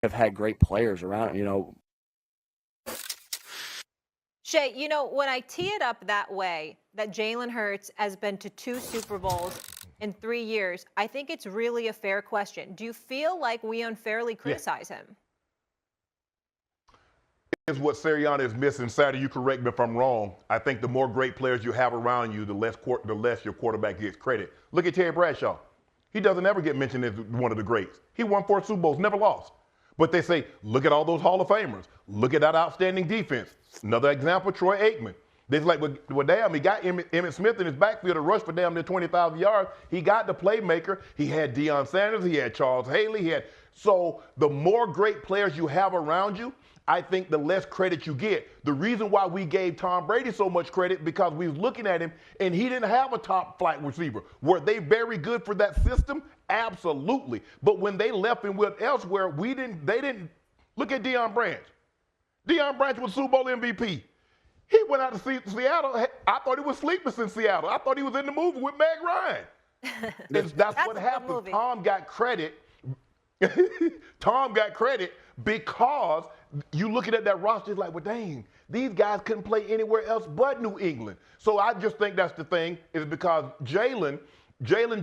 have had great players around, you know. Shay, you know, when I tee it up that way, that Jalen Hurts has been to 2 Super Bowls in 3 years, I think it's really a fair question. Do you feel like we unfairly Yeah. criticize him? Is what Sirianni is missing. Saturday, you correct me if I'm wrong. I think the more great players you have around you, the less your quarterback gets credit. Look at Terry Bradshaw. He doesn't ever get mentioned as one of the greats. He won 4 Super Bowls, never lost. But they say, look at all those Hall of Famers. Look at that outstanding defense. Another example, Troy Aikman. They're like, well, damn, he got Emmitt Smith in his backfield to rush for damn near 20,000 yards. He got the playmaker. He had Deion Sanders. He had Charles Haley. So the more great players you have around you, I think the less credit you get. The reason why we gave Tom Brady so much credit because we was looking at him and he didn't have a top flight receiver. Were they very good for that system? Absolutely. But when they left and went elsewhere, they didn't look at Deion Branch. Deion Branch was Super Bowl MVP. He went out to Seattle. I thought he was sleepless in Seattle. I thought he was in the movie with Meg Ryan. That's what happened. Tom got credit. Tom got credit because you looking at that roster, it's like, well, dang, these guys couldn't play anywhere else but New England. So I just think that's the thing, is because Jalen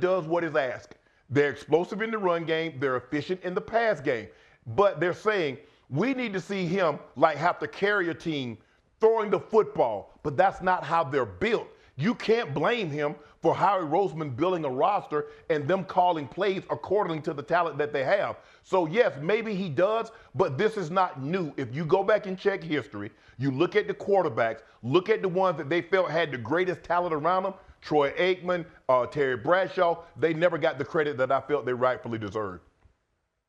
does what is asked. They're explosive in the run game. They're efficient in the pass game. But they're saying, we need to see him like have to carry a team throwing the football. But that's not how they're built. You can't blame him for Howie Roseman building a roster and them calling plays according to the talent that they have. So, yes, maybe he does, but this is not new. If you go back and check history, you look at the quarterbacks, look at the ones that they felt had the greatest talent around them, Troy Aikman, Terry Bradshaw, they never got the credit that I felt they rightfully deserved.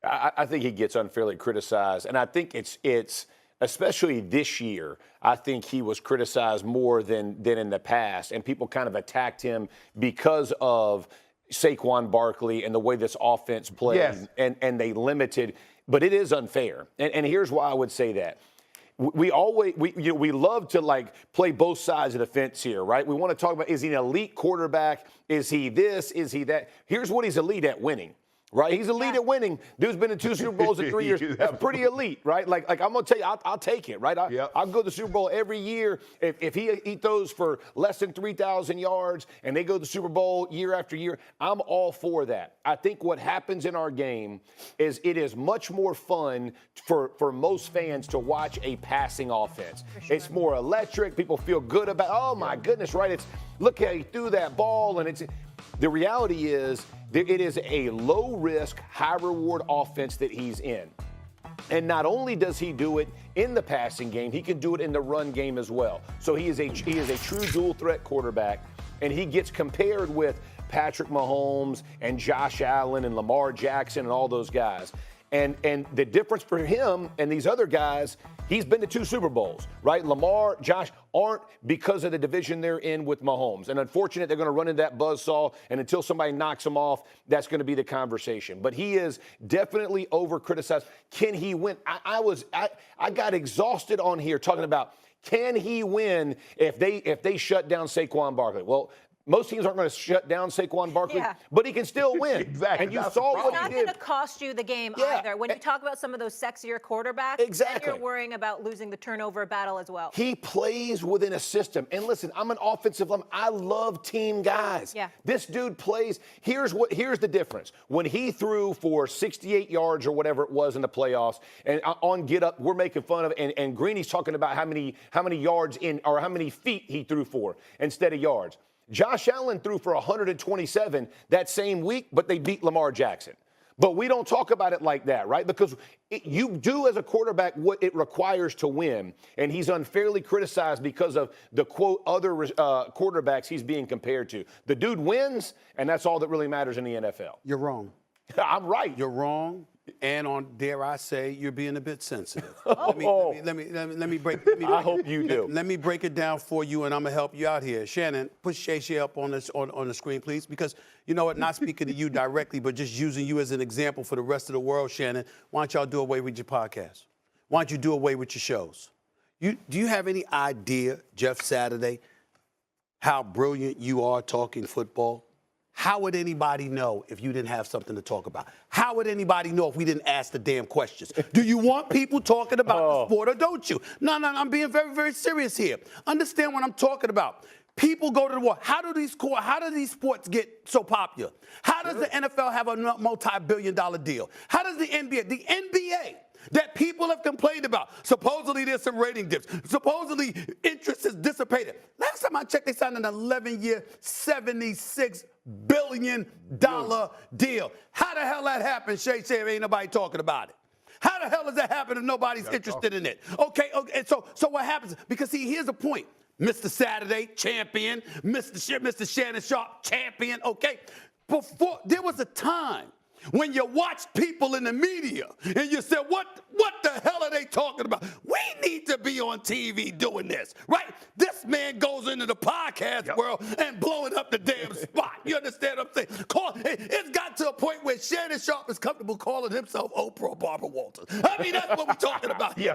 I think he gets unfairly criticized, and I think it's especially this year, I think he was criticized more than in the past, and people kind of attacked him because of Saquon Barkley and the way this offense played, yes. and they limited. But it is unfair, and here's why I would say that. We love to like play both sides of the fence here, right? We want to talk about, is he an elite quarterback? Is he this? Is he that? Here's what he's elite at: winning. Right, he's elite at winning. Dude's been in 2 Super Bowls in 3 years. That's pretty elite, right? Like I'm gonna tell you, I'll take it, right? I'll go to the Super Bowl every year if he throws for less than 3,000 yards and they go to the Super Bowl year after year. I'm all for that. I think what happens in our game is it is much more fun for most fans to watch a passing offense. Sure. It's more electric. People feel good about. Oh my goodness, right? It's look how he threw that ball, and it's. The reality is that it is a low-risk, high-reward offense that he's in. And not only does he do it in the passing game, he can do it in the run game as well. So he is a true dual-threat quarterback, and he gets compared with Patrick Mahomes and Josh Allen and Lamar Jackson and all those guys. And the difference for him and these other guys, he's been to 2 Super Bowls, right? Lamar, Josh aren't because of the division they're in with Mahomes. And unfortunately, they're going to run into that buzzsaw, and until somebody knocks him off, that's going to be the conversation. But he is definitely over-criticized. Can he win? I got exhausted on here talking about, can he win if they shut down Saquon Barkley? Well, most teams aren't going to shut down Saquon Barkley, but he can still win. Exactly. And you saw what he did. It's not going to cost you the game either. When you talk about some of those sexier quarterbacks, then you're worrying about losing the turnover battle as well. He plays within a system. And listen, I'm an offensive lineman. I love team guys. Yeah. This dude plays. Here's the difference. When he threw for 68 yards or whatever it was in the playoffs, and on Get Up, we're making fun of it, and Greeny's talking about how many yards in or how many feet he threw for instead of yards. Josh Allen threw for 127 that same week, but they beat Lamar Jackson. But we don't talk about it like that, right? Because you do as a quarterback what it requires to win, and he's unfairly criticized because of the, quote, other quarterbacks he's being compared to. The dude wins, and that's all that really matters in the NFL. You're wrong. I'm right. You're wrong. And dare I say, you're being a bit sensitive. Let me break. I hope you do. Let me break it down for you, and I'm gonna help you out here. Shannon, put Shay up on this on the screen, please, because you know what? Not speaking to you directly, but just using you as an example for the rest of the world, Shannon. Why don't y'all do away with your podcast? Why don't you do away with your shows? Do you have any idea, Jeff Saturday, how brilliant you are talking football? how would anybody know if you didn't have something to talk about? How would anybody know if we didn't ask the damn questions? Do you want people talking about the sport or don't you? No, I'm being very, very serious here. Understand what I'm talking about. People go to the war. How do these sports get so popular? How does the NFL have a multi-billion-dollar deal? How does the NBA? The NBA that people have complained about. Supposedly there's some rating dips. Supposedly interest is dissipated. Last time I checked, they signed an 11-year, $76 billion deal. How the hell that happened, Shay? Ain't nobody talking about it. How the hell does that happen if nobody's interested in it? Okay, and so what happens? Because see, here's the point. Mr. Saturday, champion. Mr. Shannon Sharpe, champion. Okay, before there was a time when you watched people in the media and you said, what the hell are they talking about? We need to be on TV doing this, right? This man goes into the podcast world and blowing up the damn spot. You understand what I'm saying? It's got to a point where Shannon Sharpe is comfortable calling himself Oprah or Barbara Walters. I mean, that's what we're talking about. And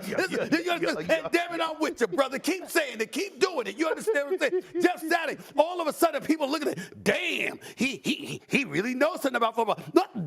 damn it, I'm with you, brother. Keep saying it. Keep doing it. You understand what I'm saying? Jeff Saturday, all of a sudden people looking at it, damn, he really knows something about football.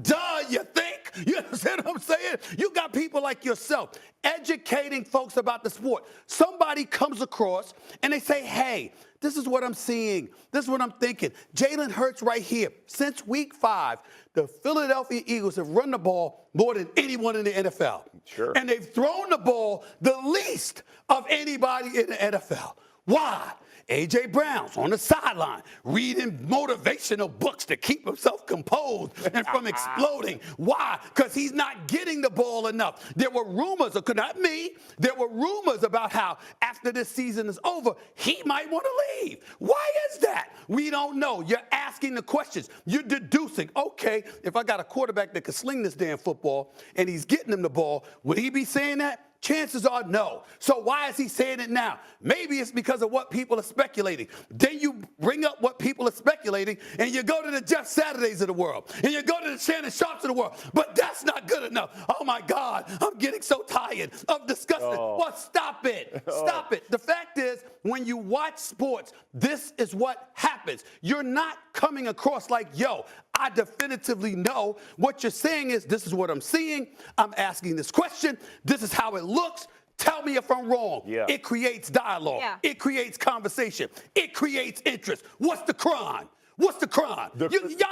Duh, you think? You understand what I'm saying? You got people like yourself educating folks about the sport. Somebody comes across and they say, hey, this is what I'm seeing. This is what I'm thinking. Jalen Hurts right here. Since week 5, the Philadelphia Eagles have run the ball more than anyone in the NFL. Sure. And they've thrown the ball the least of anybody in the NFL. Why? A.J. Brown's on the sideline reading motivational books to keep himself composed and from exploding. Why? Because he's not getting the ball enough. There were rumors, not me, there were rumors about how after this season is over, he might want to leave. Why is that? We don't know. You're asking the questions. You're deducing, okay, if I got a quarterback that can sling this damn football and he's getting him the ball, would he be saying that? Chances are no. So why is he saying it now? Maybe it's because of what people are speculating. Then you bring up what people are speculating, and you go to the Jeff Saturdays of the world, and you go to the Shannon Sharpes of the world. But that's not good enough. Oh, my God, I'm getting so tired of discussing it. Well, stop it. Stop it. The fact is, when you watch sports, this is what happens. You're not coming across like, yo, I definitively know what you're saying is this is what I'm seeing. I'm asking this question. This is how it looks. Tell me if I'm wrong. Yeah. It creates dialogue. Yeah. It creates conversation. It creates interest. What's the crime? What's the crime? Y'all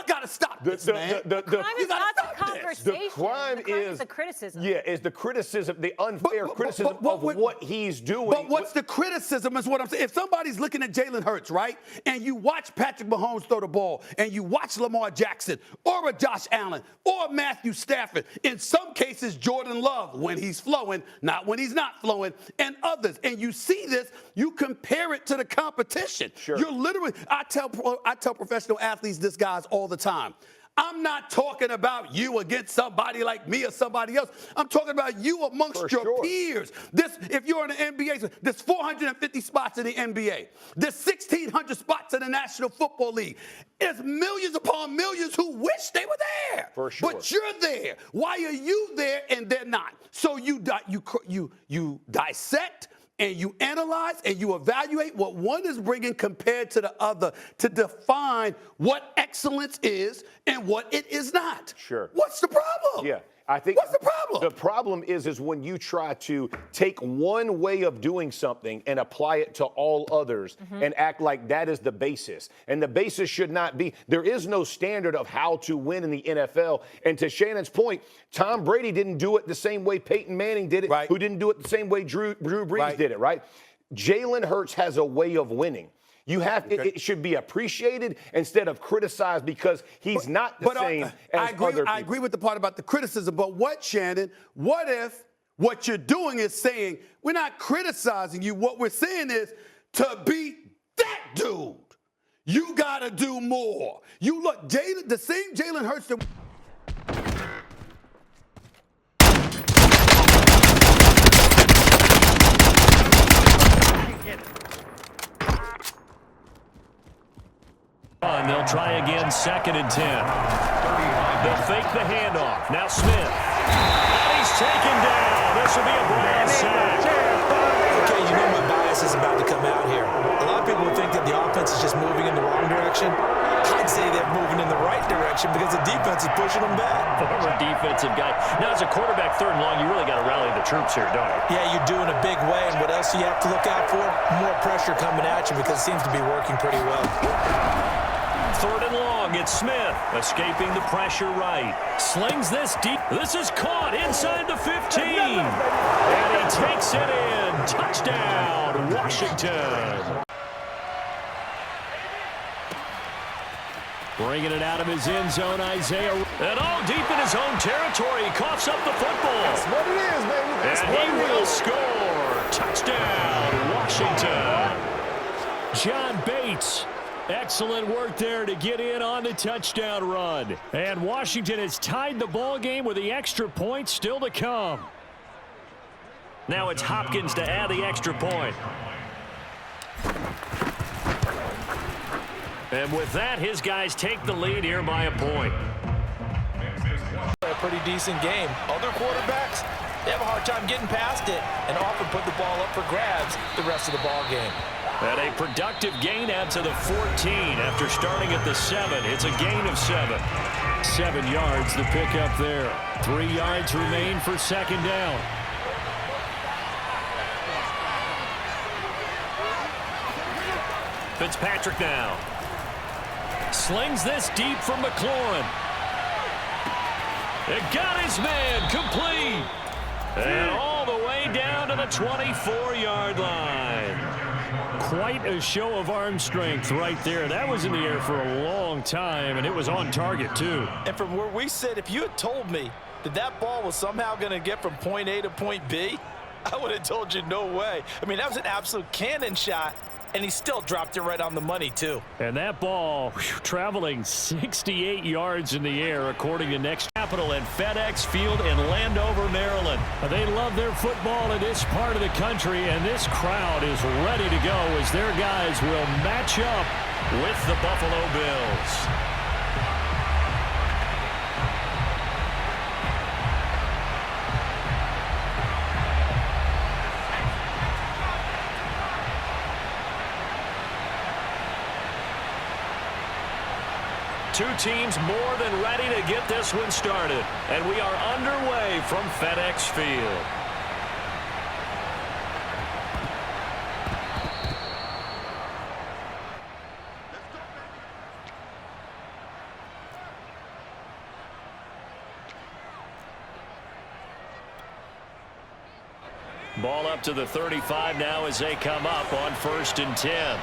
got to stop this, man. The crime is not the conversation. The crime is the criticism. Yeah, is the criticism, the unfair criticism of what he's doing. But what's the criticism is what I'm saying. If somebody's looking at Jalen Hurts, right, and you watch Patrick Mahomes throw the ball, and you watch Lamar Jackson, or a Josh Allen, or Matthew Stafford, in some cases Jordan Love, when he's flowing, not when he's not flowing, and others, and you see this, you compare it to the competition. Sure. You're literally, I tell professional athletes this, guys, all the time. I'm not talking about you against somebody like me or somebody else. I'm talking about you amongst your peers. If you're in the NBA, there's 450 spots in the NBA. There's 1,600 spots in the National Football League. There's millions upon millions who wish they were there. For sure. But you're there. Why are you there and they're not? So you dissect, and you analyze and you evaluate what one is bringing compared to the other to define what excellence is and what it is not. Sure. What's the problem? Yeah. I think what's the problem? The problem is when you try to take one way of doing something and apply it to all others and act like that is the basis. And the basis should not be, there is no standard of how to win in the NFL. And to Shannon's point, Tom Brady didn't do it the same way Peyton Manning did it, who didn't do it the same way Drew Brees did it, right? Jalen Hurts has a way of winning. You have it should be appreciated instead of criticized because he's not the same as other people. I agree with the part about the criticism, but what, Shannon, what if what you're doing is saying, we're not criticizing you, what we're saying is to beat that dude, you got to do more. You look, the same Jalen Hurts that They'll try again, 2nd and 10. They'll fake the handoff. Now Smith. And he's taken down. This will be a Brown sack. Okay, you know my bias is about to come out here. A lot of people would think that the offense is just moving in the wrong direction. I'd say they're moving in the them back. Former defensive guy. Now, as a quarterback, 3rd and long, you really got to rally the troops here, don't you? Yeah, you do in a big way. And what else do you have to look out for? More pressure coming at you because it seems to be working pretty well. 3rd and long, it's Smith escaping the pressure right. Slings this deep. This is caught inside the 15. And he takes it in. Touchdown, Washington. Bringing it out of his end zone, Isaiah. And all deep in his own territory. He coughs up the football. That's what it is, baby. That's And what he it will is. score. Touchdown, Washington. John Bates. Excellent work there to get in on the touchdown run. And Washington has tied the ball game with the extra point still to come. Now it's Hopkins to add the extra point. And with that, his guys take the lead here by a point. A pretty decent game. Other quarterbacks, they have a hard time getting past it and often put the ball up for grabs the rest of the ball game. And a productive gain out to the 14 after starting at the 7. It's a gain of 7. 7 yards the pickup there. 3 yards remain for 2nd down. Fitzpatrick now. Slings this deep from McLaurin. It got his man complete. And all the way down to the 24-yard line. Quite a show of arm strength right there. That was in the air for a long time, and it was on target, too. And from where we sit, if you had told me that that ball was somehow going to get from point A to point B, I would have told you no way. I mean, that was an absolute cannon shot, and he still dropped it right on the money, too. And that ball traveling 68 yards in the air, according to Next Capital at FedEx Field in Landover, Maryland. They love their football in this part of the country, and this crowd is ready to go as their guys will match up with the Buffalo Bills. Two teams more than ready to get this one started. And we are underway from FedEx Field. Ball up to the 35 now as they come up on 1st and 10.